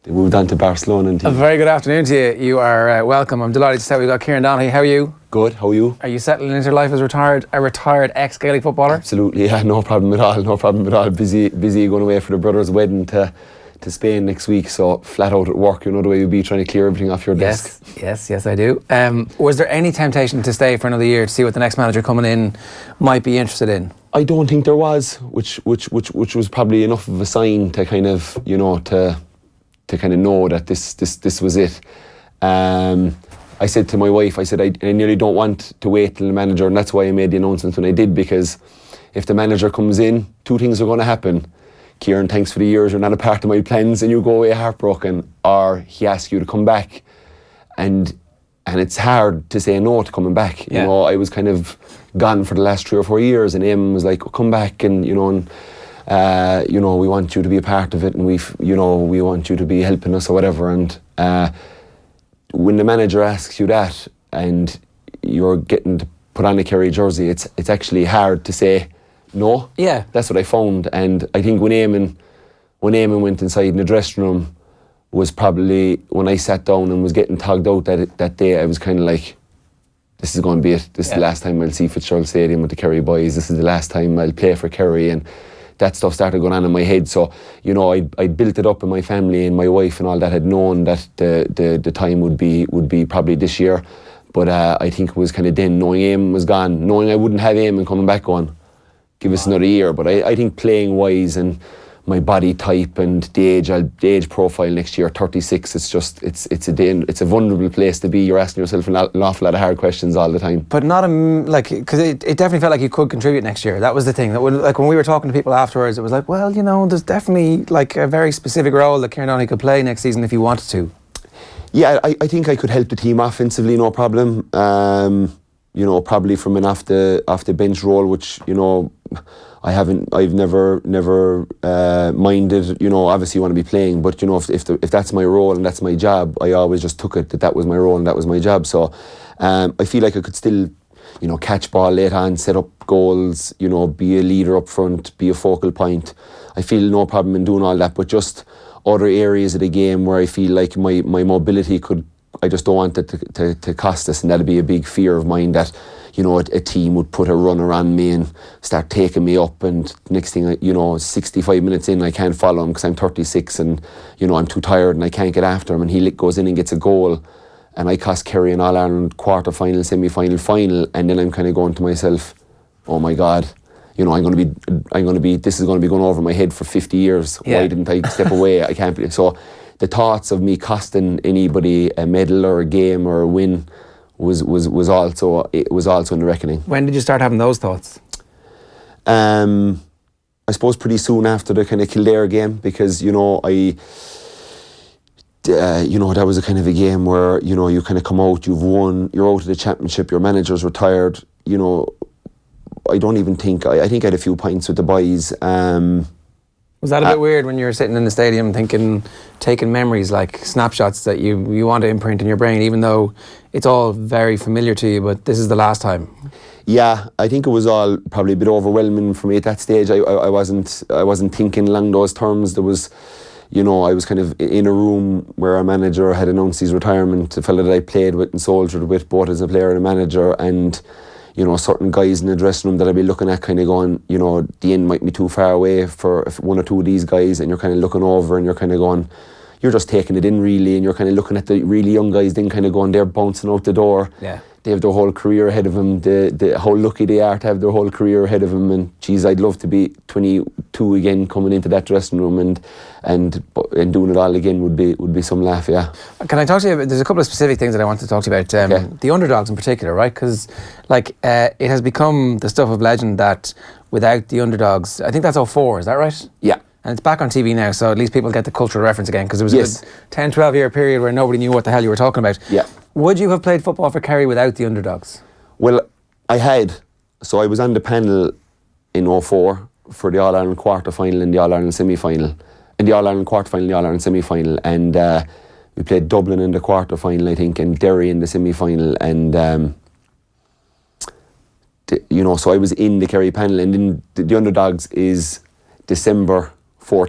They moved on to Barcelona. And a very good afternoon to you. You are welcome. I'm delighted to say we've got Kieran Donaghy. How are you? Good, how are you? Are you settling into life as a retired ex-Gaelic footballer? Absolutely, yeah, no problem at all. Busy going away for the brother's wedding to Spain next week, so flat out at work, you know the way you'd be trying to clear everything off your desk. Yes, I do. Was there any temptation to stay for another year to see what the next manager coming in might be interested in? I don't think there was, which was probably enough of a sign to kind of, you know, to kind of know that this was it. I said to my wife, I said I nearly don't want to wait till the manager, and that's why I made the announcement when I did, because if the manager comes in, two things are going to happen. Kieran, thanks for the years, you're not a part of my plans, and you go away heartbroken, or he asks you to come back, and it's hard to say no to coming back. Yeah. You know, I was kind of gone for the last 3 or 4 years, and Em was like, oh, come back, and you know, we want you to be a part of it, and we want you to be helping us or whatever. And when the manager asks you that, and you're getting to put on a Kerry jersey, it's actually hard to say no. Yeah, that's what I found. And I think when Eamon went inside in the dressing room was probably when I sat down and was getting togged out that day. I was kind of like, this is going to be it. This is the last time I'll see Fitzgerald Stadium with the Kerry boys. This is the last time I'll play for Kerry. And that stuff started going on in my head. So, you know, I built it up in my family, and my wife and all that had known that the time would be probably this year. But I think it was kind of then, knowing Eamon was gone, knowing I wouldn't have Eamon coming back on, give us another year. But I think playing wise and my body type and the age profile next year, 36, it's a vulnerable place to be. You're asking yourself an awful lot of hard questions all the time. But not because it definitely felt like you could contribute next year. That was the thing. That when we were talking to people afterwards, it was like, well, you know, there's definitely like a very specific role that Kieran Donaghy could play next season if he wanted to. Yeah, I think I could help the team offensively, no problem. You know, probably from an off the bench role, which, you know, I've never minded. You know, obviously you want to be playing, but you know, if that's my role and that's my job, I always just took it that was my role and that was my job. So I feel like I could still, you know, catch ball late on, set up goals, you know, be a leader up front, be a focal point. I feel no problem in doing all that, but just other areas of the game where I feel like my mobility I just don't want it to cost us, and that'd be a big fear of mine, that, you know, a team would put a runner on me and start taking me up, and next thing, you know, 65 minutes in, I can't follow him because I'm 36 and, you know, I'm too tired and I can't get after him, and he goes in and gets a goal, and I cost Kerry an All-Ireland quarter-final, semi-final, final, and then I'm kind of going to myself, oh my God, you know, this is going to be going over my head for 50 years. Yeah. Why didn't I step away? I can't believe. So the thoughts of me costing anybody a medal or a game or a win was also in the reckoning. When did you start having those thoughts? I suppose pretty soon after the kind of Kildare game, because, you know, you know, that was a kind of a game where, you know, you kind of come out, you've won, you're out of the championship, your manager's retired, you know. I think I had a few pints with the boys. Was that a bit weird when you were sitting in the stadium taking memories, like snapshots that you want to imprint in your brain, even though it's all very familiar to you, but this is the last time? Yeah, I think it was all probably a bit overwhelming for me at that stage. I wasn't thinking along those terms. There was, you know, I was kind of in a room where our manager had announced his retirement, a fella that I played with and soldiered with, both as a player and a manager, and, you know, certain guys in the dressing room that I'd be looking at kind of going, you know, the end might be too far away for one or two of these guys, and you're kind of looking over and you're kind of going, you're just taking it in really, and you're kind of looking at the really young guys then kind of going, they're bouncing out the door. Yeah. They have their whole career ahead of them. How lucky they are to have their whole career ahead of them. And geez, I'd love to be 22 again, coming into that dressing room and doing it all again would be some laugh, yeah. Can I talk to you about, there's a couple of specific things that I want to talk to you about. Okay. The Underdogs in particular, right? Because it has become the stuff of legend that without the Underdogs, I think that's 04, is that right? Yeah. And it's back on TV now, so at least people get the cultural reference again, because there was yes. a 10, 12 year period where nobody knew what the hell you were talking about. Yeah. Would you have played football for Kerry without the Underdogs? Well, I had. So I was on the panel in 04 for the All-Ireland quarter-final and the All-Ireland semi-final. In the All-Ireland quarter-final and the All-Ireland semi-final. And we played Dublin in the quarter-final, I think, and Derry in the semi-final. And, you know, so I was in the Kerry panel. And then the Underdogs is December 04.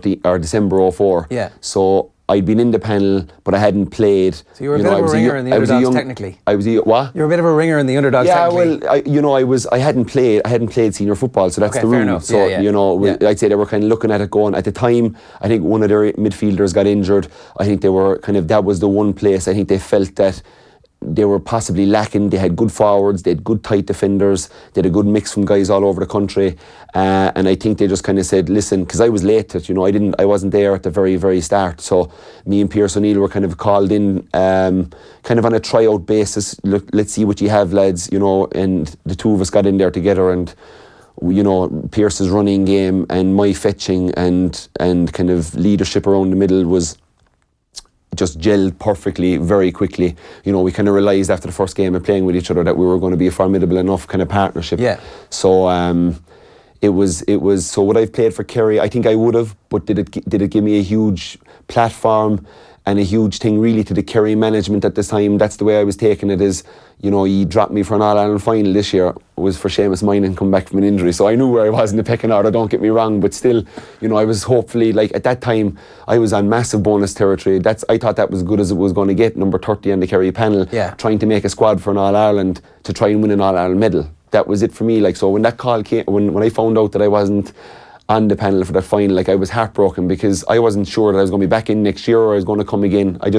Yeah. So I'd been in the panel, but I hadn't played. So you were a bit of a ringer in the Underdogs, technically. I was what? You were a bit of a ringer in the Underdogs, technically. Yeah, well, I hadn't played senior football, so that's the rule. Enough. So Yeah. I'd say they were kind of looking at it going. At the time, I think one of their midfielders got injured. I think they were that was the one place I think they felt that they were possibly lacking. They had good forwards, they had good tight defenders, they had a good mix from guys all over the country, and I think they just kind of said, listen, because I was late to it, I wasn't there at the very, very start, so me and Pierce O'Neill were kind of called in kind of on a tryout basis. Look, let's see what you have, lads, and the two of us got in there together, and Pierce's running game and my fetching and kind of leadership around the middle was just gelled perfectly very quickly. We kind of realised after the first game of playing with each other that we were going to be a formidable enough kind of partnership. Yeah. So it was so would I've played for Kerry? I think I would have, but did it give me a huge platform and a huge thing really to the Kerry management at this time? That's the way I was taking it, is he dropped me for an All-Ireland final this year. It was for Seamus Moynihan come back from an injury, so I knew where I was in the pecking order, don't get me wrong, but still, I was hopefully, like at that time, I was on massive bonus territory. I thought that was good as it was going to get, number 30 on the Kerry panel, trying to make a squad for an All-Ireland to try and win an All-Ireland medal. That was it for me. So when that call came, when I found out that I wasn't on the panel for that final, I was heartbroken, because I wasn't sure that I was going to be back in next year or I was going to come again. I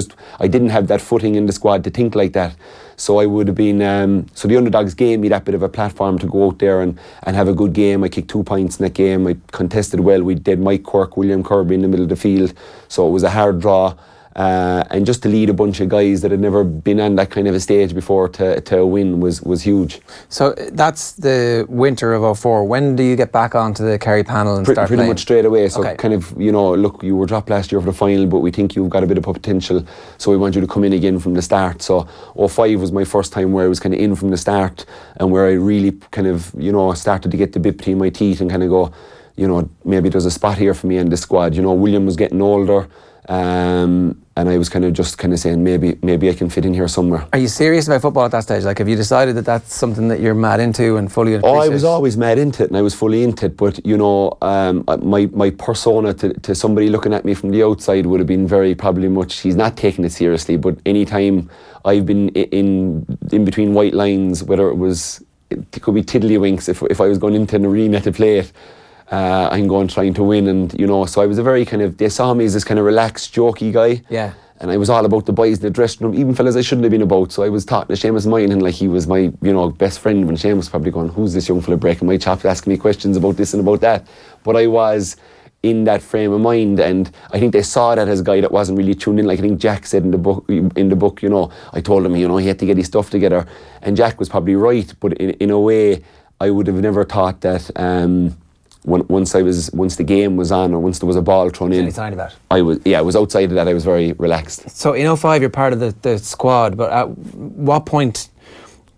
didn't have that footing in the squad to think like that. So I would have been, so the Underdogs gave me that bit of a platform to go out there and have a good game. I kicked 2 points in that game. I contested well. We did Mike Quirk, William Kirby in the middle of the field. So it was a hard draw. And just to lead a bunch of guys that had never been on that kind of a stage before to win was huge. So that's the winter of 04. When do you get back onto the Kerry panel and start playing? Pretty much straight away. So kind of, look, you were dropped last year for the final, but we think you've got a bit of potential, so we want you to come in again from the start. So 05 was my first time where I was kind of in from the start, and where I really kind of, started to get the bit between my teeth and kind of go, maybe there's a spot here for me in the squad. William was getting older. And I was kind of saying maybe I can fit in here somewhere. Are you serious about football at that stage? Like, have you decided that that's something that you're mad into and fully appreciate? Oh, I was always mad into it, and I was fully into it. But my persona to somebody looking at me from the outside would have been very probably much. He's not taking it seriously. But any time I've been in between white lines, whether it could be tiddlywinks if I was going into an arena to play it. I'm going trying to win, and so I was a very they saw me as this kind of relaxed, jokey guy. Yeah. And I was all about the boys in the dressing room, even fellas I shouldn't have been about. So I was talking to Seamus Moynihan like he was my, best friend, when Seamus was probably going, who's this young fella breaking my chops, asking me questions about this and about that. But I was in that frame of mind, and I think they saw that as a guy that wasn't really tuned in. Like I think Jack said in the book, I told him, he had to get his stuff together. And Jack was probably right, but in a way, I would have never thought that once the game was on, or once there was a ball thrown in, outside of that, I was outside of that. I was very relaxed. So in 05 you're part of the squad, but at what point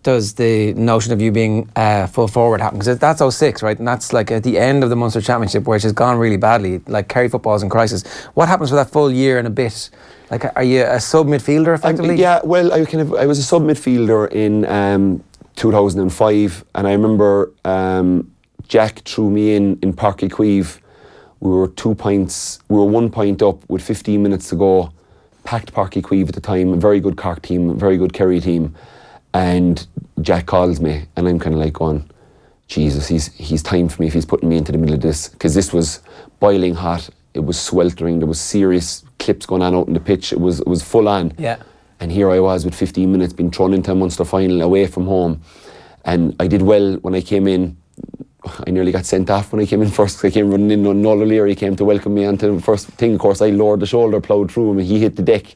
does the notion of you being full forward happen? Because that's 06, right? And that's like at the end of the Munster Championship, which has gone really badly. Like Kerry football's in crisis. What happens for that full year and a bit? Like, are you a sub midfielder effectively? Well, I was a sub midfielder in 2005, and I remember Jack threw me in Páirc Uí Chaoimh. We were 1 point up with 15 minutes to go. Packed Páirc Uí Chaoimh at the time, a very good Cork team, a very good Kerry team. And Jack calls me, and I'm kind of like going, Jesus, he's time for me if he's putting me into the middle of this. Because this was boiling hot, it was sweltering, there was serious clips going on out in the pitch, it was full on. Yeah. And here I was with 15 minutes being thrown into a Munster final away from home. And I did well when I came in. I nearly got sent off when I came in first. I came running in, and Noel O'Leary came to welcome me onto the first thing. Of course, I lowered the shoulder, ploughed through him, and he hit the deck.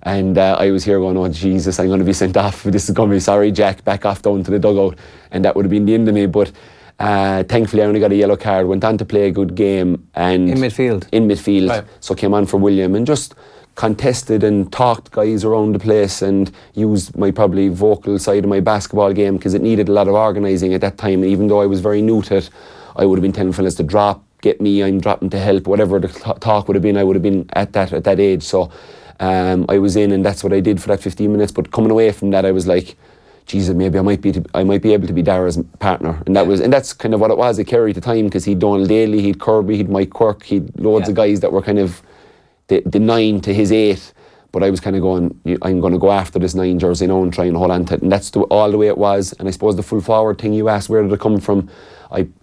And I was here going, oh Jesus, I'm going to be sent off. This is going to be, sorry Jack, back off down to the dugout. And that would have been the end of me. But thankfully I only got a yellow card, went on to play a good game. And in midfield. Right. So came on for William and just contested and talked guys around the place and used my probably vocal side of my basketball game, because it needed a lot of organising at that time. And even though I was very new to it, I would have been telling fellas to drop, get me, I'm dropping to help, whatever the talk would have been, I would have been at that age. So I was in, and that's what I did for that 15 minutes. But coming away from that, I was like, Jesus, maybe I might be able to be Dara's partner. And that's kind of what it was at Kerry at the time, because he'd Donald Daly, he'd Kirby, he'd Mike Quirk, he'd loads of guys that were kind of the 9 to his 8. But I was kind of going, I'm going to go after this 9 jersey now and try and hold on to it. And that's all the way it was. And I suppose the full forward thing you asked, where did it come from?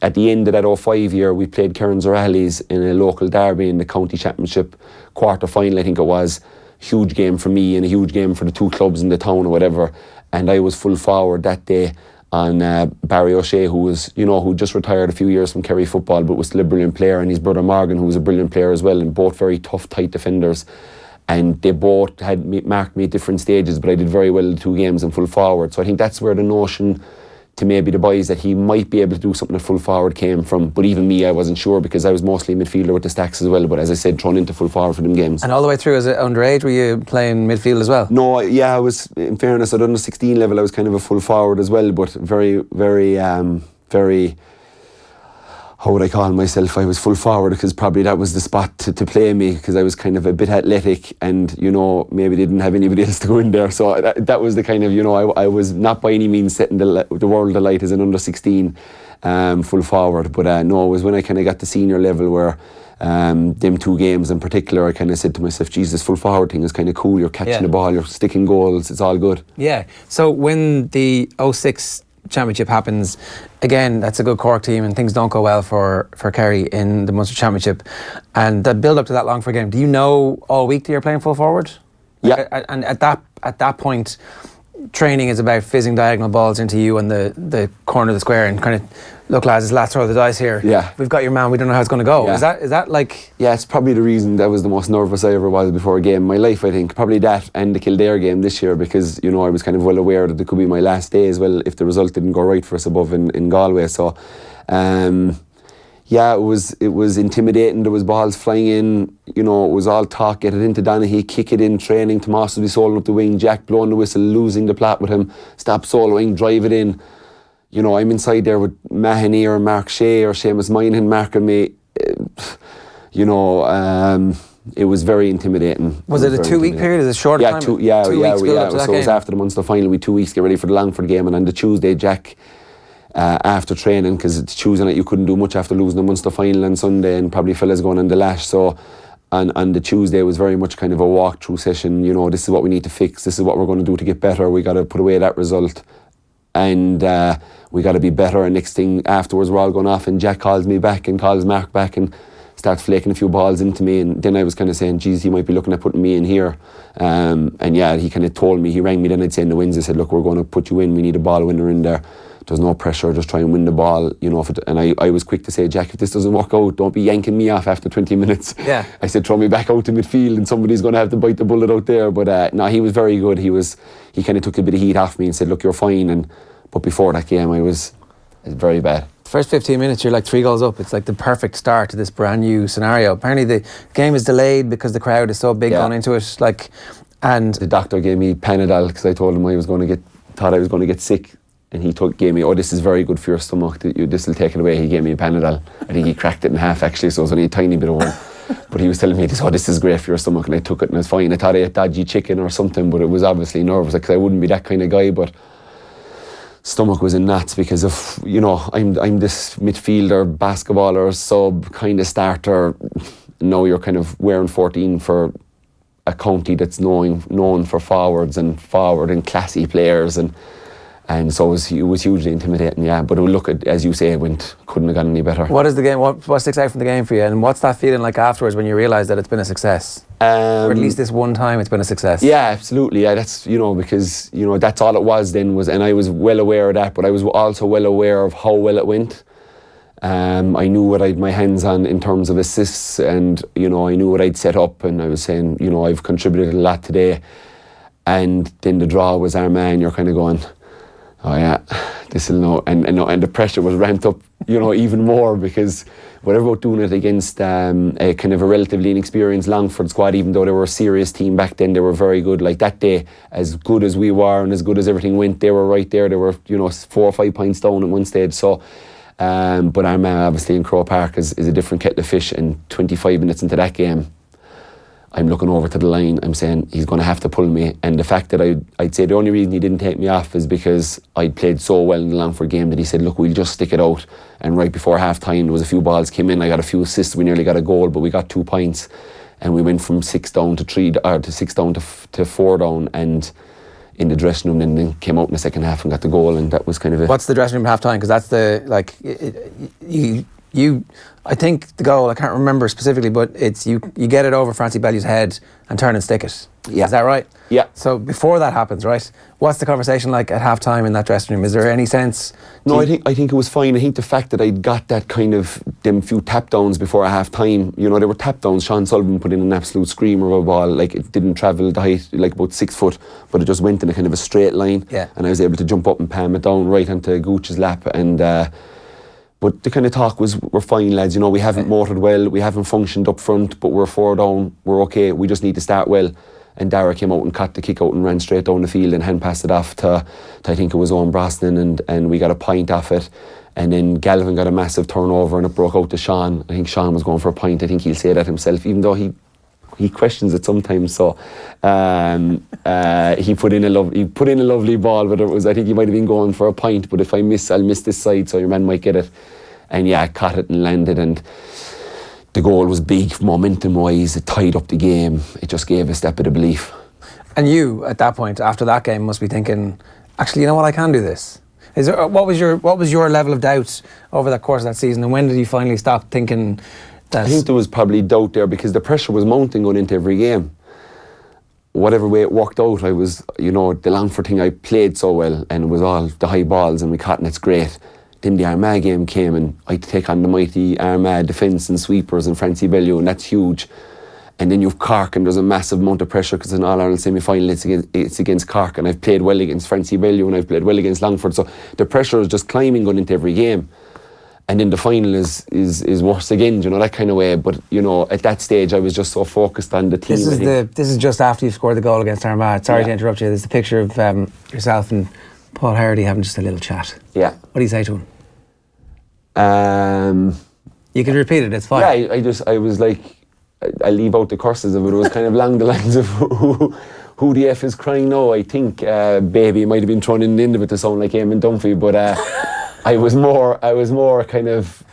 At the end of that 05 year, we played Kieran Donaghy's in a local derby in the county championship quarter final, I think it was. Huge game for me and a huge game for the 2 clubs in the town or whatever. And I was full forward that day on Barry O'Shea, who just retired a few years from Kerry football, but was still a brilliant player, and his brother Morgan, who was a brilliant player as well, and both very tough, tight defenders. And they both had marked me at different stages, but I did very well in the 2 games in full forward. So I think that's where the notion to maybe the boys that he might be able to do something at full forward came from. But even me, I wasn't sure, because I was mostly midfielder with the Stacks as well. But as I said, thrown into full forward for them games. And all the way through as an underage, were you playing midfield as well? No, yeah, I was, in fairness, at under 16 level, I was kind of a full forward as well, but very, how would I call myself? I was full forward, because probably that was the spot to play me, because I was kind of a bit athletic and, maybe didn't have anybody else to go in there. So that was the kind of, I was not by any means setting the world alight as an under 16 full forward. But no, it was when I kind of got to senior level where them 2 games in particular, I kind of said to myself, Jesus, full forward thing is kind of cool. You're catching the ball, you're sticking goals, it's all good. Yeah. So when the 06 championship happens, again, that's a good Cork team, and things don't go well for Kerry in the Munster Championship, and the build up to that Longford game, do you know all week that you're playing full forward? Yeah. And at that point, training is about fizzing diagonal balls into you and the corner of the square, and kind of, look lads, it's last throw of the dice here. Yeah. We've got your man, we don't know how it's going to go. Yeah. Is that like... Yeah, it's probably the reason that was the most nervous I ever was before a game in my life, I think. Probably that and the Kildare game this year, because, I was kind of well aware that it could be my last day as well if the result didn't go right for us above in Galway. So, yeah, it was intimidating. There was balls flying in, it was all talk, get it into Donaghy, kick it in training, Tomas would be soloing up the wing, Jack blowing the whistle, losing the plot with him, stop soloing, drive it in. I'm inside there with Mahoney or Mark Shea or Seamus Moynihan marking me. It was very intimidating. Was it a 2-week period? Is it a short time? 2 weeks build up to that so it was game? after the Munster final, we 2 weeks to get ready for the Longford game, and on the Tuesday, Jack, after training, because it's Tuesday night, you couldn't do much after losing the Munster final on Sunday, and probably fellas going on the lash. So on the Tuesday, it was very much kind of a walk-through session. This is what we need to fix. This is what we're going to do to get better. We got to put away that result, and we got to be better. And next thing afterwards, we're all going off, and Jack calls me back and calls Mark back and starts flaking a few balls into me. And then I was kind of saying, geez, he might be looking at putting me in here. And yeah, he kind of told me, he rang me then, I'd say in the Wednesday, said, look, we're going to put you in, we need a ball winner in there. There's no pressure, just try and win the ball, and I was quick to say, Jack, if this doesn't work out, don't be yanking me off after 20 minutes. Yeah. I said, throw me back out to midfield and somebody's going to have to bite the bullet out there. But no, he was very good. He kind of took a bit of heat off me and said, look, you're fine. But before that game, it was very bad. The first 15 minutes, you're like 3 goals up. It's like the perfect start to this brand new scenario. Apparently the game is delayed because the crowd is so big going into it. And the doctor gave me Panadol because I told him thought I was going to get sick. And he gave me, this is very good for your stomach, this will take it away. He gave me a Panadol. I think he cracked it in half actually, so it was only a tiny bit of one. But he was telling me, this is great for your stomach, and I took it and it was fine. I thought I ate dodgy chicken or something, but it was obviously nervous, because I wouldn't be that kind of guy, but stomach was in knots because of, I'm this midfielder, basketballer, sub, kind of starter. Now you're kind of wearing 14 for a county that's known for forwards and classy players, and so it was hugely intimidating, yeah. But look, as you say, couldn't have gone any better. What is the game? What sticks out from the game for you? And what's that feeling like afterwards when you realise that it's been a success? Or at least this one time it's been a success. Yeah, absolutely. Yeah, that's, because, that's all it was then, and I was well aware of that, but I was also well aware of how well it went. I knew what I had my hands on in terms of assists, and, I knew what I'd set up, and I was saying, I've contributed a lot today. And then the draw was Armagh, you're kind of going, oh yeah, this will know, and the pressure was ramped up, even more, because whatever about doing it against a kind of a relatively inexperienced Longford squad, even though they were a serious team back then, they were very good. Like that day, as good as we were and as good as everything went, they were right there. They were 4 or 5 points down at one stage. So, but Armagh obviously in Croke Park is a different kettle of fish, and 25 minutes into that game, I'm looking over to the line, I'm saying he's going to have to pull me. And the fact that I'd say the only reason he didn't take me off is because I'd played so well in the Longford game that he said, look, we'll just stick it out. And right before half time, there was a few balls came in, I got a few assists, we nearly got a goal, but we got 2 points. and we went from 6 down to 3 to 6 down to 4 down, and in the dressing room, and then came out in the second half and got the goal, and that was kind of it. What's the dressing room half time? Because that's the you. I think the goal, I can't remember specifically, but it's you get it over Francie Bellew's head and turn and stick it. Yeah. Is that right? Yeah. So before that happens, right? What's the conversation like at half time in that dressing room? Is there any sense? No, I think it was fine. I think the fact that I'd got that kind of them few tap downs before a half time, you know, they were tap downs. Sean Sullivan put in an absolute screamer of a ball, like it didn't travel the height, like about 6 foot, but it just went in a kind of a straight line. Yeah. And I was able to jump up and palm it down right onto Gooch's lap, and but the kind of talk was, we're fine, lads, you know, we haven't motored well, we haven't functioned up front, but we're 4 down, we're okay, we just need to start well. And Dara came out and caught the kick out and ran straight down the field and hand passed it off to I think it was Owen Brosnan, and we got a point off it. And then Galvin got a massive turnover and it broke out to Sean. I think Sean was going for a point. I think he'll say that himself, even though he questions it sometimes. So he put in a lovely ball, but I think he might have been going for a point. But if I miss, I'll miss this side, so your man might get it. And yeah, I caught it and landed, and the goal was big, momentum-wise. It tied up the game. It just gave a step of the belief. And you, at that point, after that game, must be thinking, actually, you know what, I can do this. What was your level of doubt over that course of that season, and when did you finally stop thinking that? I think there was probably doubt there because the pressure was mounting going into every game. Whatever way it worked out, I was, you know, the Longford thing, I played so well, and it was all the high balls and we caught, and it's great. Then the Armagh game came, and I had to take on the mighty Armagh defence and sweepers and Francie Bellew, and that's huge. And then you've Cork, and there's a massive amount of pressure because in All-Ireland semi-final it's against Cork, and I've played well against Francie Bellew and I've played well against Longford, so the pressure is just climbing going into every game. And then the final is worse again, you know, that kind of way. But, you know, at that stage I was just so focused on the team. This is just after you've scored the goal against Armagh. Sorry to interrupt you. There's the picture of yourself and Paul Hardy having just a little chat. Yeah. What do you say to him? You can repeat it, it's fine. Yeah, I was like, I leave out the curses of it. It was kind of along the lines of who the F is crying now. I think Baby might have been thrown in the end of it to sound like Eamon Dunphy, but I was more kind of,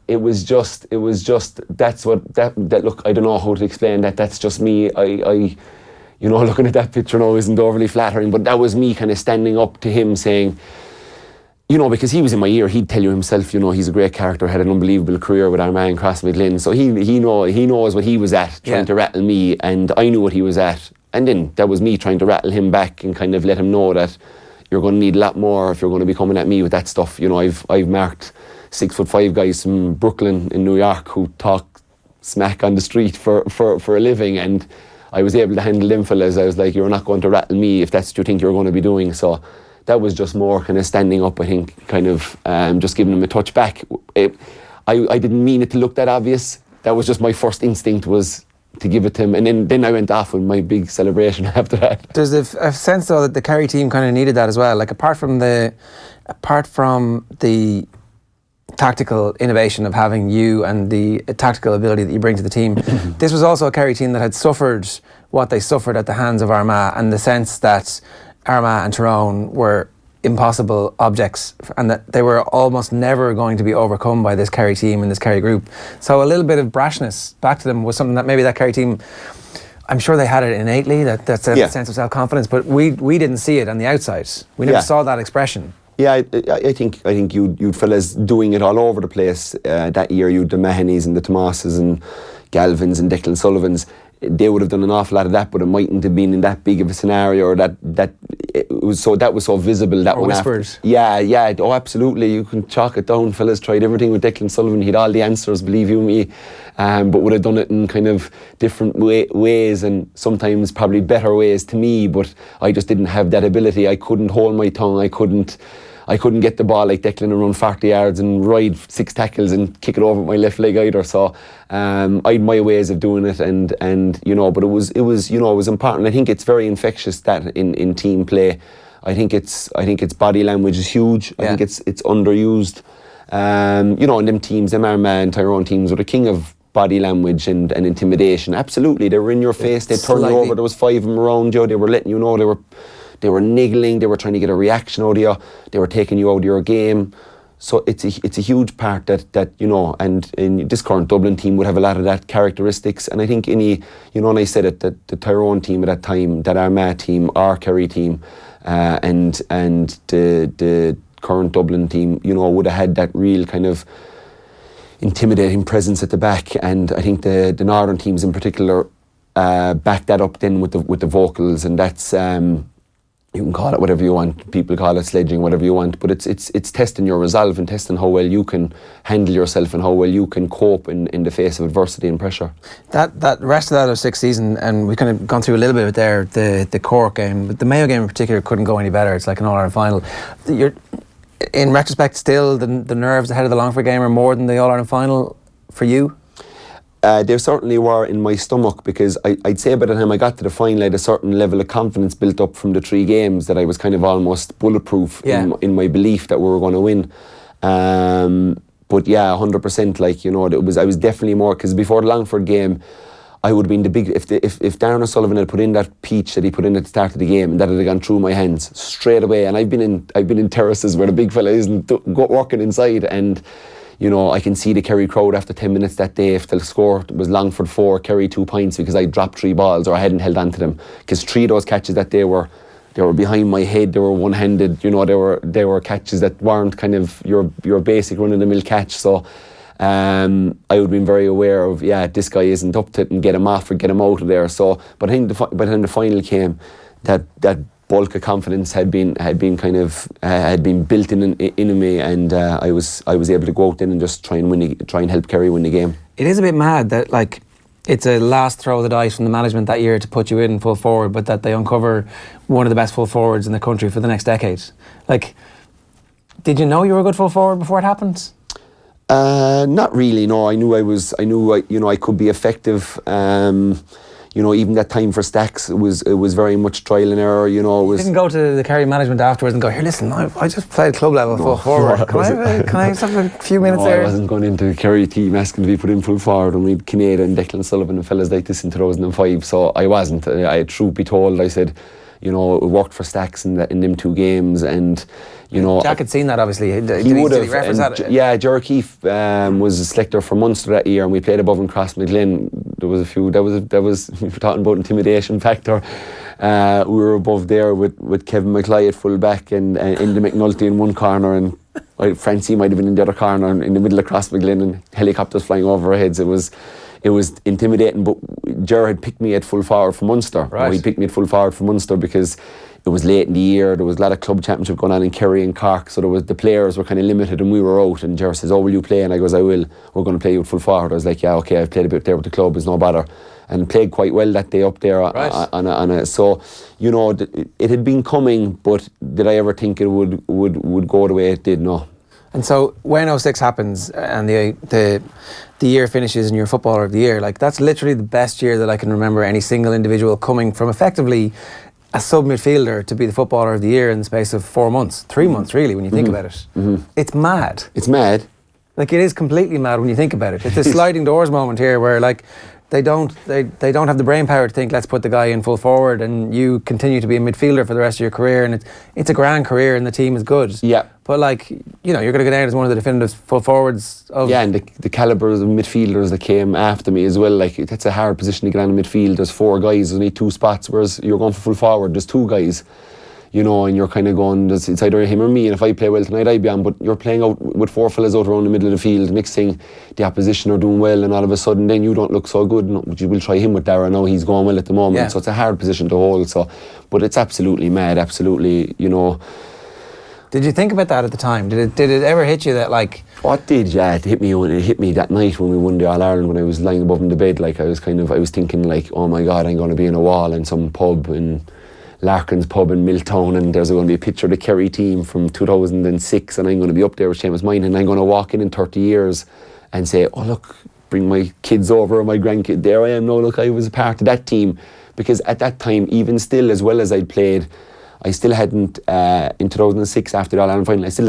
it was just that's what that look, I don't know how to explain that. That's just me. I you know, looking at that picture now isn't overly flattering, but that was me kind of standing up to him saying, you know, because he was in my ear, he'd tell you himself, you know, he's a great character, had an unbelievable career with Armagh and Crossmaglen, so he knows what he was at, trying to rattle me, and I knew what he was at, and then that was me trying to rattle him back and kind of let him know that you're going to need a lot more if you're going to be coming at me with that stuff. You know, I've marked 6'5" guys from Brooklyn in New York who talk smack on the street for a living, and I was able to handle them fellas. I was like, you're not going to rattle me if that's what you think you're going to be doing. So that was just more kind of standing up, I think, kind of just giving him a touch back. I didn't mean it to look that obvious. That was just my first instinct, was to give it to him, and then I went off with my big celebration after that. There's a sense though that the Kerry team kind of needed that as well. Like apart from the tactical innovation of having you and the tactical ability that you bring to the team, this was also a Kerry team that had suffered what they suffered at the hands of Armagh, and the sense that Armagh and Tyrone were impossible objects, and that they were almost never going to be overcome by this Kerry team and this Kerry group. So a little bit of brashness back to them was something that maybe that Kerry team, I'm sure they had it innately, that sense of self-confidence, but we didn't see it on the outside. We never saw that expression. Yeah, I think you'd fellas doing it all over the place that year. You'd the Mahonys and the Tomases and Galvins and Declan Sullivans. They would have done an awful lot of that, but it mightn't have been in that big of a scenario, or that was so visible. That or one whispered. After. Yeah. Oh, absolutely. You can chalk it down. Fellas tried everything with Declan Sullivan. He had all the answers, believe you me, but would have done it in kind of different ways, and sometimes probably better ways to me. But I just didn't have that ability. I couldn't hold my tongue. I couldn't get the ball like Declan and run 40 yards and ride 6 tackles and kick it over with my left leg either. So I had my ways of doing it, and you know, but it was you know, it was important. I think it's very infectious that in team play. I think its body language is huge. I think it's underused. You know, and them teams, them Armagh and Tyrone teams were the king of body language and intimidation. Absolutely, they were in your face. They turned you over. There was 5 of them around you. They were letting you know they were niggling, they were trying to get a reaction out of you, they were taking you out of your game. So it's a huge part that you know, and in this current Dublin team would have a lot of that characteristics. And I think any, you know, and I said it, that the Tyrone team at that time, that Armagh team, our Kerry team, and the current Dublin team, you know, would have had that real kind of intimidating presence at the back. And I think the Northern teams in particular backed that up then with the vocals, and that's. You can call it whatever you want. People call it sledging, whatever you want. But it's testing your resolve and testing how well you can handle yourself and how well you can cope in the face of adversity and pressure. That rest of that 06 season, and we kind of gone through a little bit of it there. The Cork game, but the Mayo game in particular couldn't go any better. It's like an All-Ireland final. You're, in retrospect, still the nerves ahead of the Longford game are more than the All-Ireland final for you. They certainly were in my stomach, because I'd say by the time I got to the final I had a certain level of confidence built up from the 3 games that I was kind of almost bulletproof in my belief that we were going to win. But yeah, 100%, like, you know, I was definitely more, because before the Longford game I would have been the big, if Darren O'Sullivan had put in that peach that he put in at the start of the game, that had gone through my hands straight away. And I've been in terraces where the big fella isn't working inside, and you know, I can see the Kerry crowd after 10 minutes that day. If the score was Longford 4, Kerry 2 points, because I dropped 3 balls or I hadn't held on to them. Because 3 of those catches that day were behind my head. They were one-handed. You know, they were catches that weren't kind of your basic run-of-the-mill catch. So I would have been very aware of, this guy isn't up to it, and get him off or get him out of there. So, but I think by the time the final came, that bulk of confidence had been built in me, and I was able to go out then and just try and help Kerry win the game. It is a bit mad that, like, it's a last throw of the dice from the management that year to put you in full forward, but that they uncover one of the best full forwards in the country for the next decade. Like, did you know you were a good full forward before it happened? Not really. No, I knew I could be effective. You know, even that time for Stacks, it was very much trial and error. You know, You didn't go to the Kerry management afterwards and go, here, listen, I just played club level full forward. Can I just have a few minutes there? I wasn't going into the Kerry team asking to be put in full forward, and we had Kineda and Declan Sullivan and fellas like this in 2005. So I wasn't. Truth be told, I said, you know, it worked for Stacks in them 2 games, and you know, Jack had seen that, obviously. He would have. Yeah, Ger Keefe was a selector for Munster that year, and we played above in Crossmaglen. There was a few. That was we were talking about intimidation factor. We were above there with Kevin McLeod at full back, and Indy McNulty in one corner, and Francie might have been in the other corner, in the middle of Crossmaglen, and helicopters flying over our heads. It was intimidating, but Ger had picked me at full forward for Munster. Right. He picked me at full forward for Munster because it was late in the year. There was a lot of club championship going on in Kerry and Cork, so the players were kind of limited and we were out. And Ger says, "Oh, will you play?" And I goes, "I will. We're going to play you at full forward." I was like, "Yeah, okay." I've played a bit there with the club. It's no bother, and played quite well that day up there. Right. So, you know, it had been coming, but did I ever think it would go the way it did? No. And so when 06 happens and the year finishes and you're Footballer of the Year, like, that's literally the best year that I can remember any single individual coming from effectively a sub-midfielder to be the Footballer of the Year in the space of 4 months, 3 months really, when you think about it. It's mad. It's mad. Like, it is completely mad when you think about it. It's a sliding doors moment here where, like, they don't have the brain power to think, let's put the guy in full forward, and you continue to be a midfielder for the rest of your career, and it's a grand career and the team is good. Yeah. But, like, you know, you're going to go down as one of the definitive full forwards of... Yeah, and the calibers of midfielders that came after me as well, like, that's a hard position to get on in midfield. There's 4 guys, there's only 2 spots, whereas you're going for full forward, there's 2 guys. You know, and you're kind of going, it's either him or me, and if I play well tonight, I'd be on. But you're playing out with 4 fellas out around the middle of the field. Next thing, the opposition are doing well, and all of a sudden, then you don't look so good. No, you will try him with Darragh now, he's going well at the moment. Yeah. So it's a hard position to hold. So, but it's absolutely mad, absolutely, you know. Did you think about that at the time? Did it ever hit you that, like... What did, yeah, it hit me that night when we won the All-Ireland, when I was lying above in the bed. Like, I was thinking, like, oh my God, I'm going to be in a wall in some pub in Larkin's pub in Milltown, and there's going to be a picture of the Kerry team from 2006, and I'm going to be up there with Seamus Mine, and I'm going to walk in 30 years and say, oh look, bring my kids over, or my grandkid, there I am now, look, I was a part of that team. Because at that time, even still, as well as I'd played, I still hadn't, in 2006 after the All-Ireland final, I still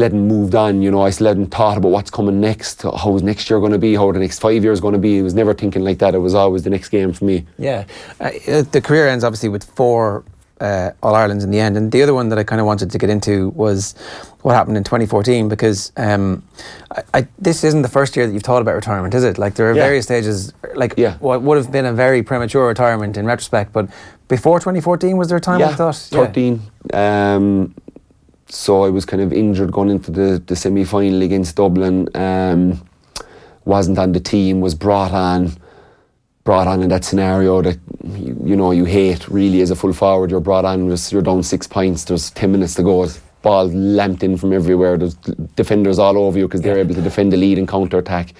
hadn't moved on, you know. I still hadn't thought about what's coming next, how's next year going to be, how the next 5 years going to be. I was never thinking like that. It was always the next game for me. Yeah. The career ends obviously with 4 All Irelands in the end. And the other one that I kind of wanted to get into was what happened in 2014, because this isn't the first year that you've thought about retirement, is it? Like, there are various stages, like what would have been a very premature retirement in retrospect, but before 2014, was there a time I thought? 13. So I was kind of injured going into the semi-final against Dublin. Wasn't on the team, was brought on in that scenario that you hate really as a full forward. You're brought on, you're down 6 points, there's 10 minutes to go, ball lamped in from everywhere, there's defenders all over you because they're able to defend the lead and counter-attack,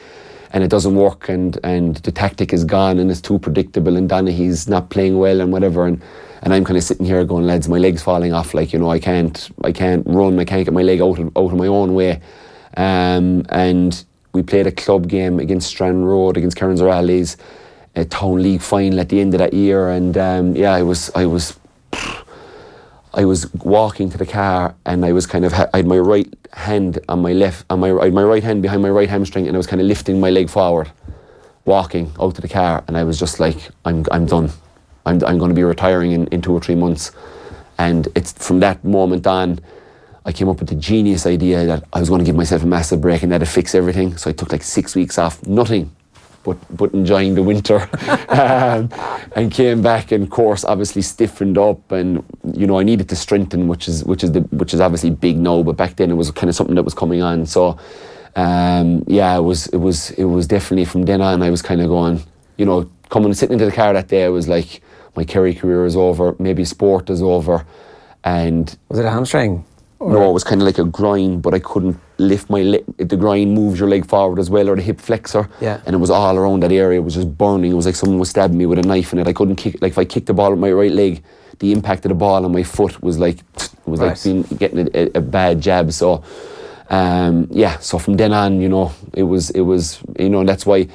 and it doesn't work, and the tactic is gone and it's too predictable, and Donaghy's not playing well and whatever, and I'm kind of sitting here going, lads, my leg's falling off, like, I can't run, I can't get my leg out of my own way. And we played a club game against Strand Road, against Kerry's Rallies, a town league final at the end of that year, and I was walking to the car, and I was kind of I had my right hand on my left, I had my right hand behind my right hamstring, and I was kind of lifting my leg forward, walking out to the car, and I was just like, I'm done. I'm going to be retiring in 2 or 3 months. And it's from that moment on, I came up with the genius idea that I was going to give myself a massive break and that'd fix everything. So I took like 6 weeks off, nothing but enjoying the winter, and came back, and course obviously stiffened up, and I needed to strengthen, which is obviously big now, but back then it was kind of something that was coming on. So it was definitely from then on I was kind of going, sitting into the car that day, I was like, my Kerry career is over, maybe sport is over. And was it a hamstring? No, it was kind of like a groin, but I couldn't lift my leg. The groin moves your leg forward as well, or the hip flexor. Yeah. And it was all around that area. It was just burning. It was like someone was stabbing me with a knife in it. I couldn't kick. Like, if I kicked the ball with my right leg, the impact of the ball on my foot was like, like getting a bad jab. So, so from then on, it was, that's why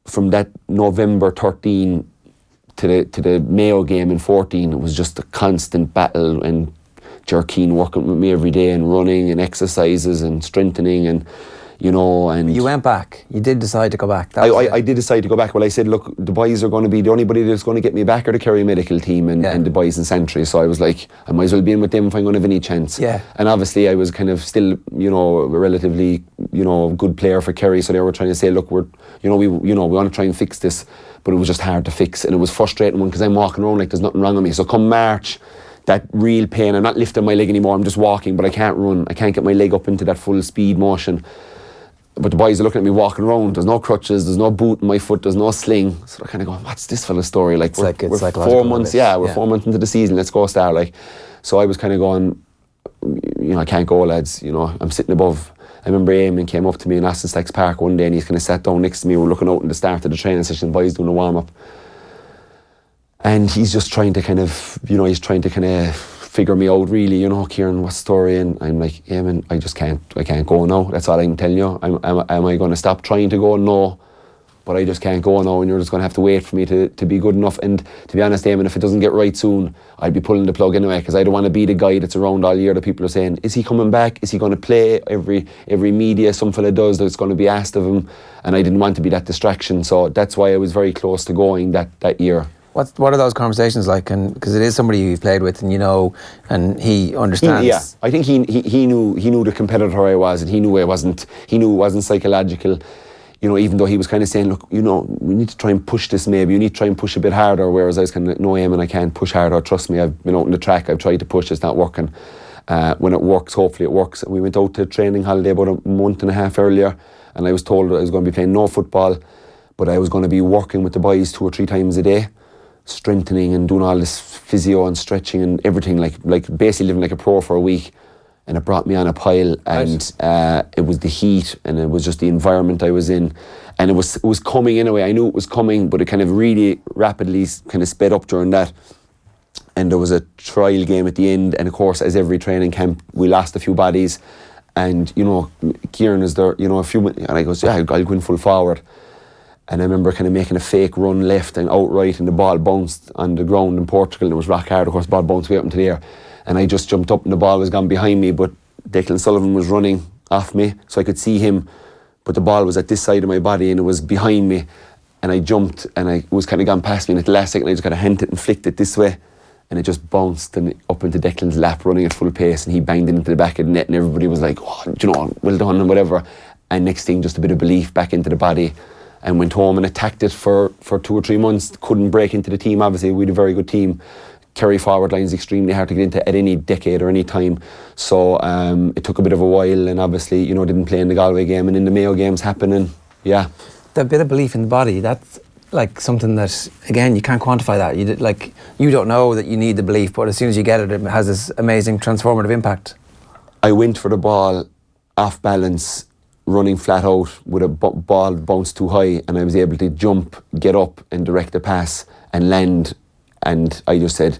from that November 13 to the Mayo game in 14, it was just a constant battle, and Jerkeen working with me every day, and running and exercises and strengthening, and and you went back. You did decide to go back. I did decide to go back. Well, I said, look, the boys are going to be the only body that's going to get me back are the Kerry medical team and the boys in Santry. So I was like, I might as well be in with them if I'm going to have any chance. Yeah. And obviously I was kind of still, a relatively, good player for Kerry. So they were trying to say, look, we want to try and fix this, but it was just hard to fix, and it was frustrating because I'm walking around like there's nothing wrong with me. So come March, that real pain, I'm not lifting my leg anymore, I'm just walking, but I can't run, I can't get my leg up into that full speed motion. But the boys are looking at me walking around, there's no crutches, there's no boot in my foot, there's no sling. So they're kind of going, what's this fella's story? Like, we're 4 months, we're 4 months into the season, let's go start. Like, so I was kind of going, I can't go, lads, I'm sitting above. I remember Eamon came up to me in Austin Stacks Park one day, and he's kind of sat down next to me, we're looking out in the start of the training session, the boys doing a warm-up. And he's just trying to kind of, figure me out really, Kieran, what's the story? And I'm like, Eamon, I can't go now. That's all I'm telling you. Am I going to stop trying to go? No. But I just can't go now, and you're just going to have to wait for me to be good enough. And to be honest, Eamon, if it doesn't get right soon, I'd be pulling the plug anyway, because I don't want to be the guy that's around all year that people are saying, is he coming back? Is he going to play? Every media some fella does that's going to be asked of him. And I didn't want to be that distraction. So that's why I was very close to going that year. What are those conversations like? And because it is somebody you've played with, and and he understands. I think he knew the competitor I was, and he knew it wasn't psychological. Even though he was kind of saying, look, we need to try and push this. Maybe you need to try and push a bit harder. Whereas I was kind of like, no, Eamon, I can't push harder. Trust me, I've been out on the track. I've tried to push. It's not working. When it works, hopefully it works. And we went out to training holiday about a month and a half earlier, and I was told I was going to be playing no football, but I was going to be working with the boys 2 or 3 times a day, strengthening and doing all this physio and stretching and everything, like basically living like a pro for a week. And it brought me on a pile, and it was the heat, and it was just the environment I was in, and it was coming in a way. I knew it was coming, but it kind of really rapidly kind of sped up during that. And there was a trial game at the end, and of course, as every training camp, we lost a few bodies, and Kieran is there, a few, and I goes, I'll go in full forward. And I remember kind of making a fake run left and outright, and the ball bounced on the ground in Portugal, and it was rock hard. Of course, the ball bounced way up into the air, and I just jumped up, and the ball was gone behind me, but Declan Sullivan was running off me, so I could see him, but the ball was at this side of my body, and it was behind me, and I jumped, and I was kind of gone past me, and at the last second I just got a hand it and flicked it this way, and it just bounced and up into Declan's lap running at full pace, and he banged it into the back of the net, and everybody was like, oh, you know, well done and whatever. And next thing, just a bit of belief back into the body, and went home and attacked it for 2 or 3 months. Couldn't break into the team. Obviously, we had a very good team. Kerry forward line is extremely hard to get into at any decade or any time. So it took a bit of a while, and obviously, you know, didn't play in the Galway game, and in the Mayo games happening. Yeah. That bit of belief in the body, that's like something that, again, you can't quantify that. You don't know that you need the belief, but as soon as you get it, it has this amazing transformative impact. I went for the ball off balance, running flat out with a ball bounced too high, and I was able to jump, get up and direct a pass and land, and I just said,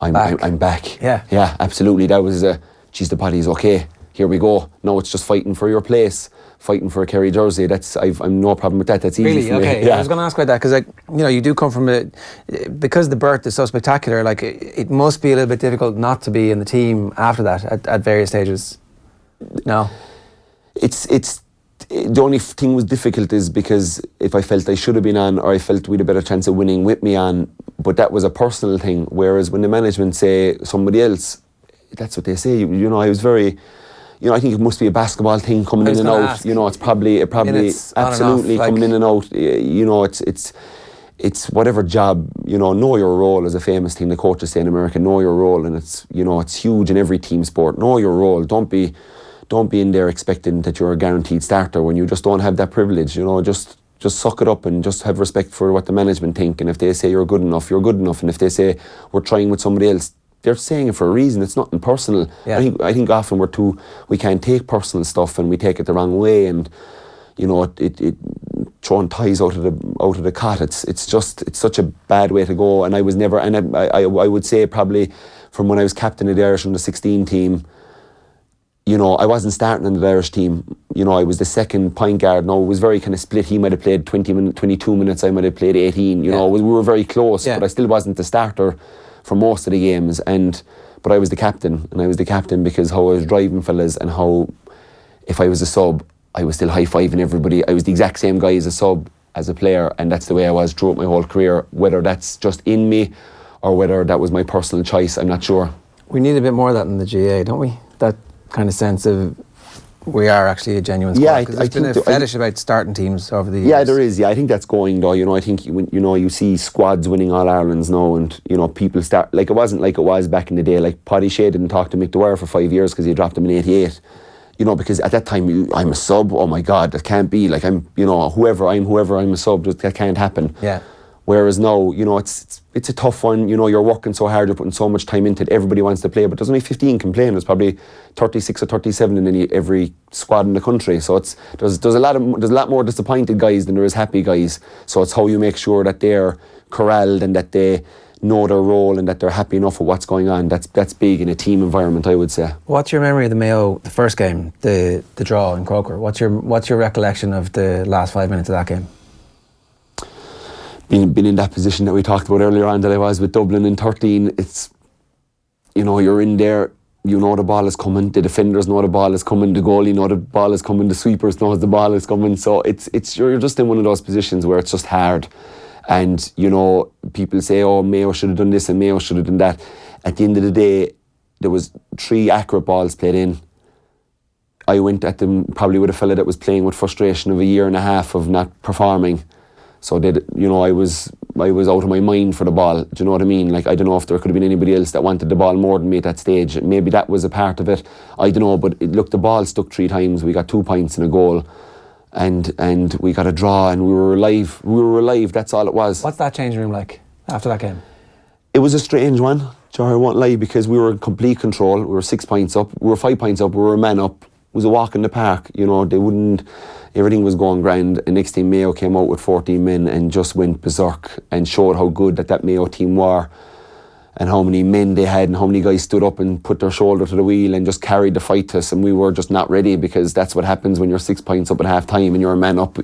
I'm back. Yeah, absolutely. That was geez, the body's okay. Here we go. Now it's just fighting for your place, fighting for a Kerry jersey. I'm no problem with that. That's easy really? for me. Okay. Yeah. I was going to ask about that because, like, you know, you do come from because the birth is so spectacular. Like, it must be a little bit difficult not to be in the team after that at various stages. No. It's the only thing was difficult is because if I felt I should have been on, or I felt we'd a better chance of winning with me on, but that was a personal thing. Whereas when the management say somebody else, that's what they say. You know, I was very, you know, I think it must be a basketball thing coming in and out. Ask. You know, it probably absolutely coming in and out. You know, it's whatever job. You know, know your role, as a famous thing the coaches say in America. Know your role, and it's, you know, it's huge in every team sport. Know your role. Don't be in there expecting that you're a guaranteed starter when you just don't have that privilege. You know, just suck it up and just have respect for what the management think. And if they say you're good enough, you're good enough. And if they say we're trying with somebody else, they're saying it for a reason. It's nothing personal. Yeah. I think often we can't take personal stuff and we take it the wrong way. And you know, it throwing ties out of the cot. It's such a bad way to go. And I was never. And I would say probably from when I was captain of the Irish under-16 team, you know, I wasn't starting in the Irish team. You know, I was the second point guard. No, it was very kind of split. He might have played 22 minutes. I might have played 18. You know, we were very close, but I still wasn't the starter for most of the games. But I was the captain, and I was the captain because how I was driving fellas, and how if I was a sub, I was still high-fiving everybody. I was the exact same guy as a sub, as a player, and that's the way I was throughout my whole career. Whether that's just in me or whether that was my personal choice, I'm not sure. We need a bit more of that in the GA, don't we? That kind of sense of we are actually a genuine squad. Yeah, there's been a fetish about starting teams over the years. Yeah, there is. Yeah, I think that's going though. You know, I think you see squads winning All Irelands now, and you know, people start like it wasn't like it was back in the day. Like Paddy Shea didn't talk to Mick Dwyer for 5 years because he dropped him in '88. You know, because at that time I'm a sub. Oh my God, that can't be. Like I'm whoever I'm a sub. That can't happen. Yeah. Whereas now, you know, it's a tough one. You know, you're working so hard, you're putting so much time into it. Everybody wants to play, but there's only 15 can play, and there's probably 36 or 37 in every squad in the country. So there's a lot more disappointed guys than there is happy guys. So it's how you make sure that they're corralled and that they know their role and that they're happy enough with what's going on. That's big in a team environment, I would say. What's your memory of the Mayo, the first game, the draw in Croker? What's your recollection of the last 5 minutes of that game? Been in that position that we talked about earlier on that I was with Dublin in 13, it's, you know, you're in there, you know the ball is coming, the defenders know the ball is coming, the goalie know the ball is coming, the sweepers knows the ball is coming, so you're just in one of those positions where it's just hard. And, you know, people say, oh, Mayo should have done this and Mayo should have done that. At the end of the day, there was 3 accurate balls played in. I went at them probably with a fella that was playing with frustration of a year and a half of not performing. So I was out of my mind for the ball. Do you know what I mean? Like, I don't know if there could have been anybody else that wanted the ball more than me at that stage. Maybe that was a part of it. I don't know, but the ball stuck 3 times. We got 2 points and a goal, and we got a draw, and we were alive. That's all it was. What's that changing room like after that game? It was a strange one, Jar, I won't lie, because we were in complete control. We were 6 points up. We were 5 points up. We were a man up. It was a walk in the park. You know, everything was going grand, and next thing Mayo came out with 14 men and just went berserk and showed how good that Mayo team were and how many men they had and how many guys stood up and put their shoulder to the wheel and just carried the fight to us, and we were just not ready, because that's what happens when you're 6 points up at half time and you're a man up.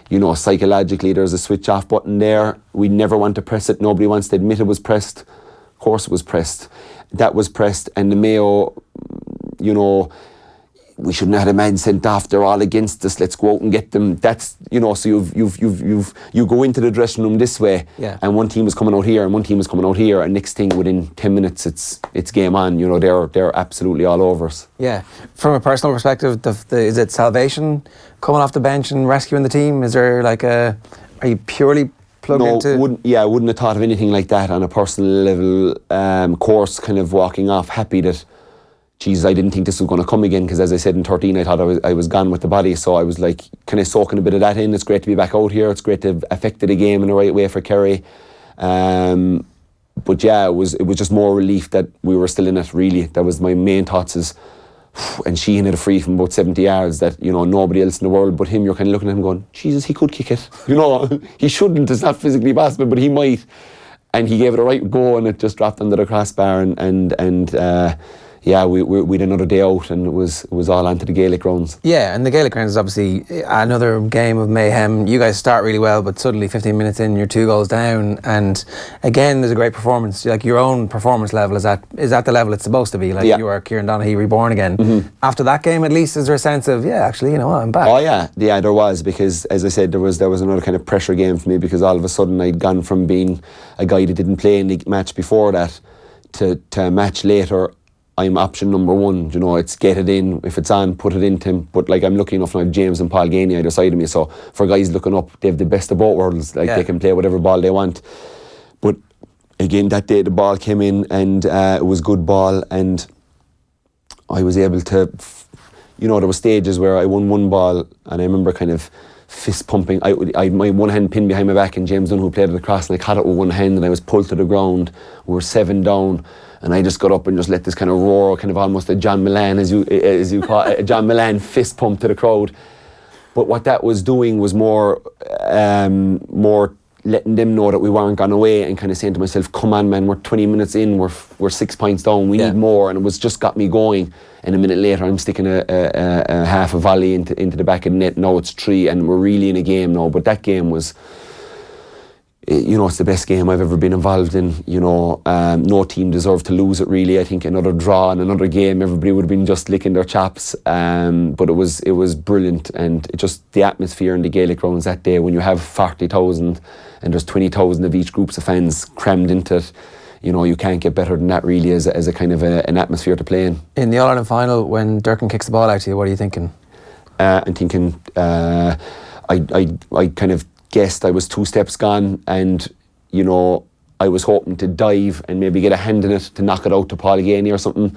You know, psychologically there's a switch off button there. We never want to press it. Nobody wants to admit it was pressed. Of course it was pressed. That was pressed, and the Mayo, you know, we shouldn't have had a man sent off. They're all against us. Let's go out and get them. That's, you know, so you go into the dressing room this way, and one team is coming out here and one team is coming out here, and next thing within 10 minutes it's game on. You know, they're absolutely all over us. Yeah. From a personal perspective, is it salvation coming off the bench and rescuing the team? Is there like are you purely plugged into? I wouldn't have thought of anything like that on a personal level. Course, kind of walking off happy that, Jesus, I didn't think this was going to come again, because as I said in 13, I thought I was gone with the body. So I was like kind of soaking a bit of that in. It's great to be back out here. It's great to have affected the game in the right way for Kerry. But yeah, it was just more relief that we were still in it, really. That was my main thoughts is, and Sheehan had a free from about 70 yards that, you know, nobody else in the world but him, you're kind of looking at him going, Jesus, he could kick it. You know, he shouldn't. It's not physically possible, but he might. And he gave it a right go and it just dropped under the crossbar and yeah, we had another day out and it was all onto the Gaelic grounds. Yeah, and the Gaelic grounds is obviously another game of mayhem. You guys start really well, but suddenly 15 minutes in, you're 2 goals down. And again, there's a great performance. Like, your own performance level is at the level it's supposed to be. Like, you are Kieran Donaghy reborn again. Mm-hmm. After that game, at least, is there a sense of, actually, you know what, I'm back? Oh yeah, there was, because as I said, there was another kind of pressure game for me, because all of a sudden I'd gone from being a guy that didn't play in the match before that to a match later. I'm option number 1, you know, it's get it in, if it's on, put it into him. But like, I'm lucky enough now, I have James and Paul Ganey either side of me, so for guys looking up, they have the best of both worlds. Like, they can play whatever ball they want. But again, that day the ball came in and it was good ball, and I was able to, you know, there were stages where I won one ball and I remember kind of fist pumping. I had my one hand pinned behind my back, and James Dunn, who played it across, and I caught it with one hand and I was pulled to the ground. We were 7 down. And I just got up and just let this kind of roar, kind of almost a John Milan, as you call it, a John Milan fist pump to the crowd. But what that was doing was more letting them know that we weren't gone away, and kind of saying to myself, come on, man, we're 20 minutes in, we're 6 points down, we need more. And it was just got me going. And a minute later, I'm sticking a half a volley into the back of the net. Now it's 3, and we're really in a game now. But that game was, you know, it's the best game I've ever been involved in. You know, no team deserved to lose it, really. I think another draw and another game, everybody would have been just licking their chops. But it was brilliant, and just the atmosphere in the Gaelic grounds that day, when you have 40,000 and there's 20,000 of each groups of fans crammed into it, you know, you can't get better than that, really, as a kind of an atmosphere to play in. In the All-Ireland final, when Durkin kicks the ball out to you, what are you thinking? I'm thinking, I kind of guessed I was 2 steps gone, and, you know, I was hoping to dive and maybe get a hand in it to knock it out to Paul Ganey or something,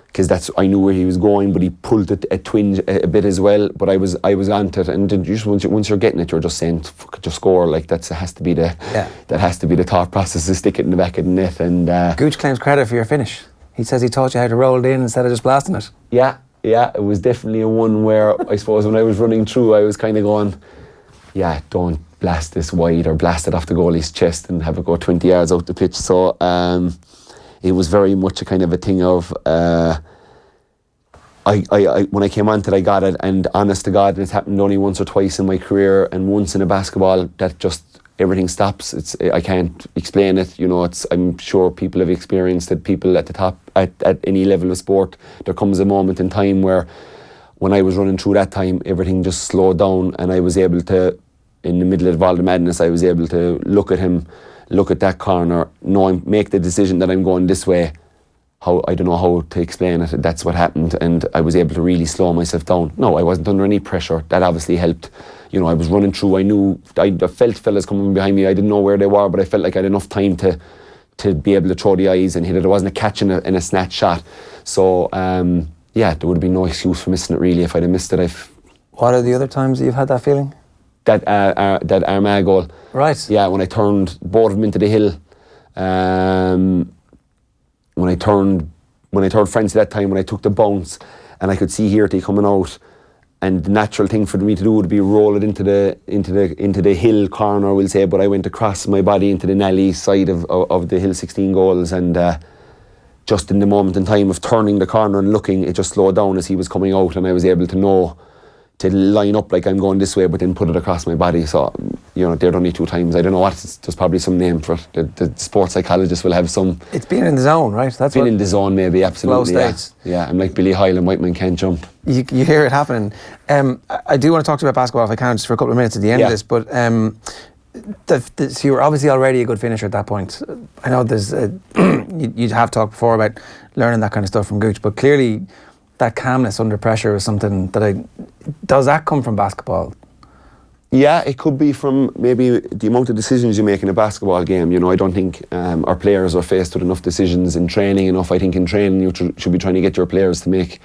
because I knew where he was going, but he pulled it a twinge a bit as well. But I was onto it, and just once you're getting it, you're just saying, fuck it, just score. Like, that has to be the thought process, to stick it in the back of the net. And Gooch claims credit for your finish. He says he taught you how to roll it in instead of just blasting it. Yeah, it was definitely a one where I suppose when I was running through, I was kind of going, don't blast this wide or blast it off the goalie's chest and have it go 20 yards out the pitch. So it was very much a kind of a thing of I when I came onto it, I got it, and honest to God, it's happened only once or twice in my career, and once in a basketball, that just everything stops. I can't explain it. You know, I'm sure people have experienced it. People at the top at any level of sport, there comes a moment in time where, when I was running through that time, everything just slowed down, and I was able to, in the middle of all the madness, I was able to look at him, look at that corner, make the decision that I'm going this way. I don't know how to explain it. That's what happened, and I was able to really slow myself down. No, I wasn't under any pressure. That obviously helped. You know, I was running through. I knew, I felt fellas coming behind me. I didn't know where they were, but I felt like I had enough time to be able to throw the eyes and hit it. It wasn't a catch in a snatch shot. So, there would have been no excuse for missing it, really. If I'd have missed it, What are the other times that you've had that feeling? That Armagh goal. Right. Yeah, when I turned both of them into the hill. When I turned French that time, when I took the bounce, and I could see Hirty coming out, and the natural thing for me to do would be roll it into the hill corner, we'll say, but I went across my body into the Nally side of the hill 16 goals, and just in the moment in time of turning the corner and looking, it just slowed down as he was coming out, and I was able to know to line up like I'm going this way, but then put it across my body. So they're only 2 times. I don't know what. There's probably some name for it. The sports psychologist will have some. It's being in the zone, right? That's been in the zone, maybe. Absolutely. Flow states. Yeah. I'm like Billy Hoyle and White Man Can't Jump. You hear it happening. I do want to talk to you about basketball if I can, just for a couple of minutes at the end of this. But so you were obviously already a good finisher at that point. I know there's you have talked before about learning that kind of stuff from Gooch, but clearly that calmness under pressure is something that does that come from basketball? Yeah, it could be from maybe the amount of decisions you make in a basketball game. I don't think our players are faced with enough decisions in training enough. I think in training you should be trying to get your players to make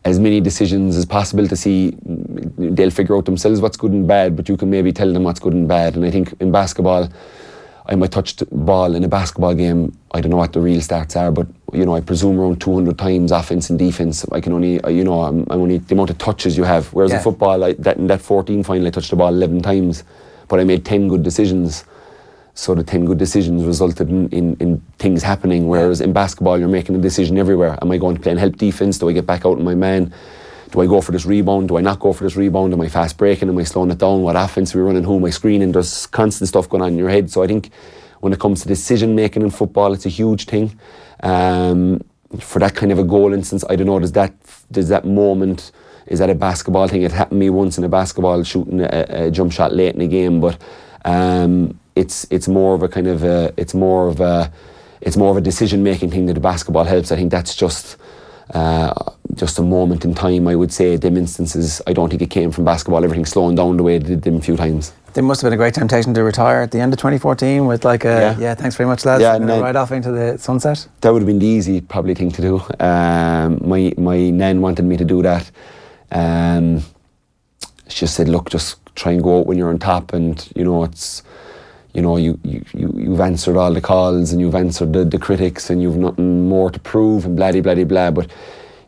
as many decisions as possible to see they'll figure out themselves what's good and bad, but you can maybe tell them what's good and bad. And I think in basketball, I might touch the ball in a basketball game. I don't know what the real stats are, but I presume around 200 times offense and defense. I can only, I'm only the amount of touches you have. Whereas in football, in that 14 final, I touched the ball 11 times, but I made 10 good decisions. So the 10 good decisions resulted in things happening. Whereas in basketball, you're making a decision everywhere. Am I going to play and help defense? Do I get back out on my man? Do I go for this rebound? Do I not go for this rebound? Am I fast breaking? Am I slowing it down? What offense are we running? Who am I screening? There's constant stuff going on in your head. So I think when it comes to decision making in football, it's a huge thing. For that kind of a goal instance, I don't know, there's that moment, is that a basketball thing? It happened to me once in a basketball, shooting a jump shot late in the game, but it's more of a kind of it's more of a decision making thing that the basketball helps. I think that's just a moment in time. I would say them instances, I don't think it came from basketball, everything slowing down the way it did them a few times. There must have been a great temptation to retire at the end of 2014 with thanks very much lads, right off into the sunset. That would have been the easy probably thing to do. My nan wanted me to do that. She just said, look, just try and go out when you're on top, and it's you've answered all the calls and you've answered the critics and you've nothing more to prove and blah blah blah blah. But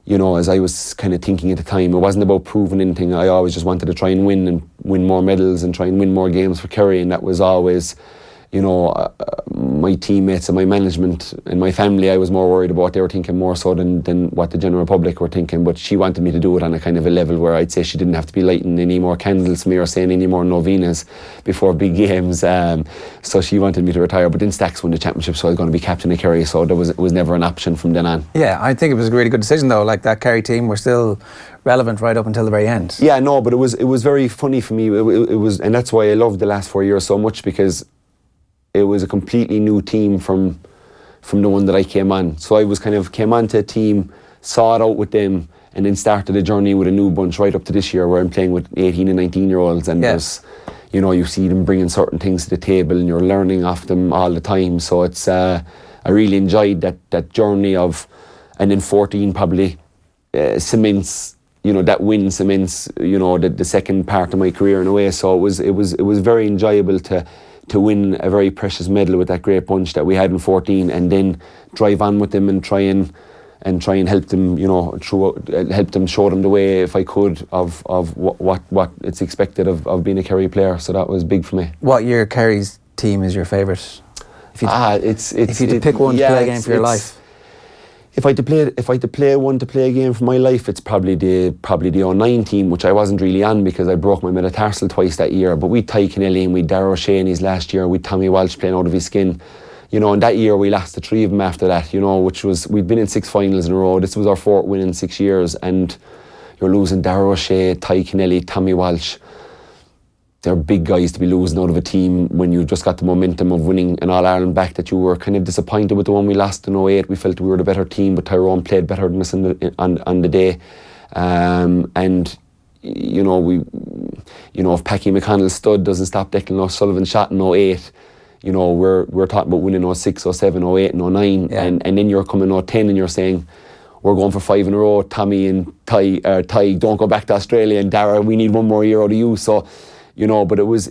as I was kind of thinking at the time, it wasn't about proving anything. I always just wanted to try and win more medals and try and win more games for Kerry, and that was always my teammates and my management and my family, I was more worried about what they were thinking more so than what the general public were thinking. But she wanted me to do it on a kind of a level where I'd say she didn't have to be lighting any more candles for me or saying any more novenas before big games. So she wanted me to retire, but then Stacks won the championship, so I was going to be captain of Kerry, so it was never an option from then on. Yeah, I think it was a really good decision though. Like, that Kerry team were still relevant right up until the very end. Yeah, no, but it was very funny for me. It was, and that's why I loved the last 4 years so much, because it was a completely new team from the one that I came on. So I was came onto a team, saw it out with them, and then started a journey with a new bunch right up to this year where I'm playing with 18 and 19 year olds, and there's, you see them bringing certain things to the table and you're learning off them all the time. So it's I really enjoyed that journey of, and then 14 probably cements, that win cements, the second part of my career in a way. So it was very enjoyable to win a very precious medal with that great bunch that we had in 14, and then drive on with them and try and help them, help them, show them the way, if I could, of what it's expected of being a Kerry player. So that was big for me. What year Kerry's team is your favourite? If you had to pick one to play a game for your life. If I had to play one to play a game for my life, it's probably the 09 team, which I wasn't really on because I broke my metatarsal twice that year. But we'd Ty Kennelly and we'd Darragh O'Shea in his last year, we'd Tommy Walsh playing out of his skin. And that year we lost the 3 of them after that, which was, we'd been in 6 finals in a row. This was our 4th win in 6 years, and you're losing Darragh O'Shea, Ty Kennelly, Tommy Walsh. They're big guys to be losing out of a team when you just got the momentum of winning an All-Ireland back, that you were kind of disappointed with the one we lost in 08. We felt we were the better team, but Tyrone played better than us on the day. And if Packy McConnell's stud doesn't stop Declan O'Sullivan's shot in 08, we're talking about winning 06, 07, 08 and 09. Yeah. And then you're coming 10 and you're saying, we're going for 5 in a row. Tommy and Ty, don't go back to Australia, and Darragh, we need 1 more year out of you. So, but it was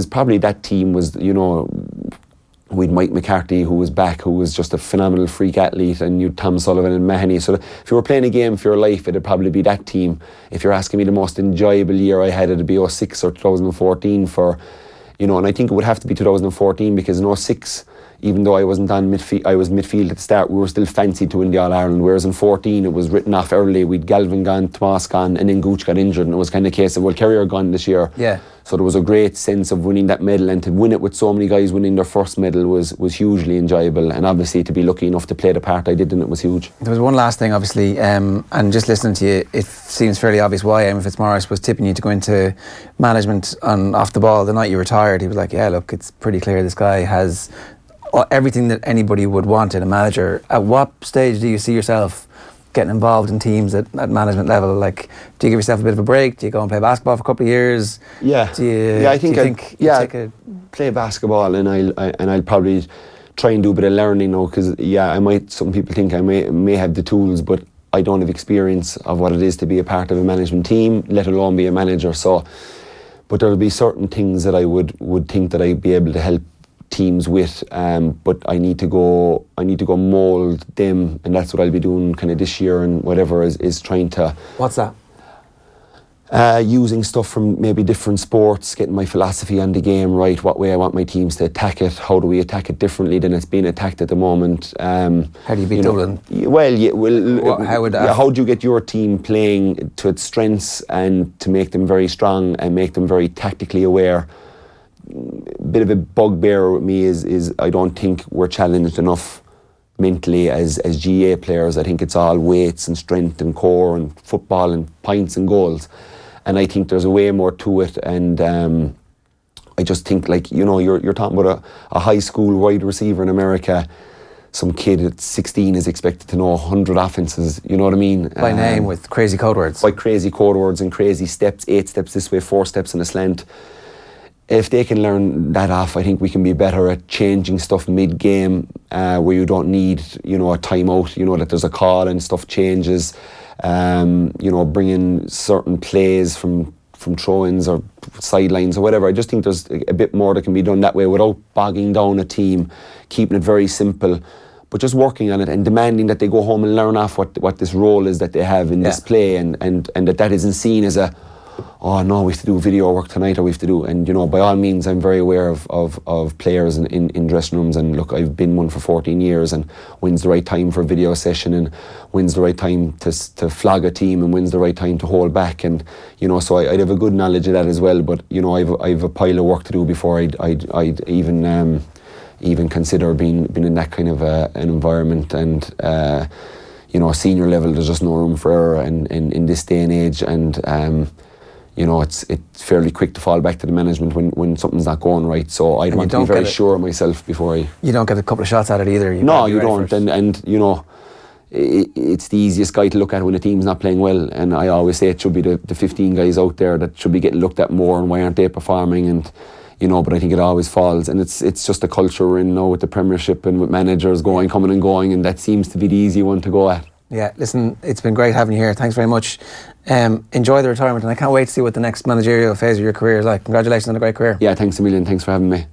probably that team was, we'd Mike McCarthy, who was back, who was just a phenomenal freak athlete, and you'd Tom Sullivan and Mahoney. So if you were playing a game for your life, it'd probably be that team. If you're asking me the most enjoyable year I had, it'd be 06 or 2014 for, and I think it would have to be 2014, because in 06, even though I wasn't on midfield, I was midfield at the start, we were still fancied to win the All-Ireland, whereas in 14 it was written off early. We'd Galvin gone, Tomas gone, and then Gooch got injured, and it was kind of a case of, well, Kerry are gone this year. Yeah. So there was a great sense of winning that medal, and to win it with so many guys winning their first medal was hugely enjoyable. And obviously to be lucky enough to play the part I did in it was huge. There was one last thing, obviously, and just listening to you, it seems fairly obvious why Eamon Fitzmaurice was tipping you to go into management off the ball the night you retired. He was like, yeah, look, it's pretty clear this guy has everything that anybody would want in a manager. At what stage do you see yourself getting involved in teams at management level? Like, do you give yourself a bit of a break? Do you go and play basketball for a couple of years? Yeah, I think play basketball, and I'll probably try and do a bit of learning now, because some people think I may have the tools, but I don't have experience of what it is to be a part of a management team, let alone be a manager. So, but there'll be certain things that I would think that I'd be able to help teams with, but I need to go mould them, and that's what I'll be doing kind of this year and whatever, is trying to. What's that? Using stuff from maybe different sports, getting my philosophy on the game right, what way I want my teams to attack it, how do we attack it differently than it's being attacked at the moment. How do you beat Dublin? How do you get your team playing to its strengths and to make them very strong and make them very tactically aware? Bit of a bugbear with me is I don't think we're challenged enough mentally as GA players. I think it's all weights and strength and core and football and pints and goals, and I think there's a way more to it. And I just think, like, you're talking about a high school wide receiver in America. Some kid at 16 is expected to know 100 offences, you know what I mean? By name, with crazy code words. By crazy code words and crazy steps, 8 steps this way, 4 steps in a slant. If they can learn that off, I think we can be better at changing stuff mid-game, where you don't need, a timeout, that there's a call and stuff changes. Bringing certain plays from throw-ins or sidelines or whatever. I just think there's a bit more that can be done that way without bogging down a team, keeping it very simple, but just working on it and demanding that they go home and learn off what this role is that they have in this play, and that isn't seen as oh no, we have to do video work tonight, or we have to do, and by all means I'm very aware of players in dressing rooms, and look, I've been one for 14 years, and when's the right time for a video session, and when's the right time to flog a team, and when's the right time to hold back, and so I'd have a good knowledge of that as well, but I've a pile of work to do before I'd even consider being in that kind of an environment. And senior level, there's just no room for error in this day and age, and it's fairly quick to fall back to the management when something's not going right. So I'd want to be very sure of myself before I. You don't get a couple of shots at it either. No, you don't. And it's the easiest guy to look at when a team's not playing well. And I always say it should be the 15 guys out there that should be getting looked at more, and why aren't they performing? And but I think it always falls. And it's just a culture we're in now with the Premiership and with managers coming and going, and that seems to be the easy one to go at. Yeah, listen, it's been great having you here. Thanks very much. Enjoy the retirement, and I can't wait to see what the next managerial phase of your career is like. Congratulations on a great career. Yeah, thanks a million. Thanks for having me.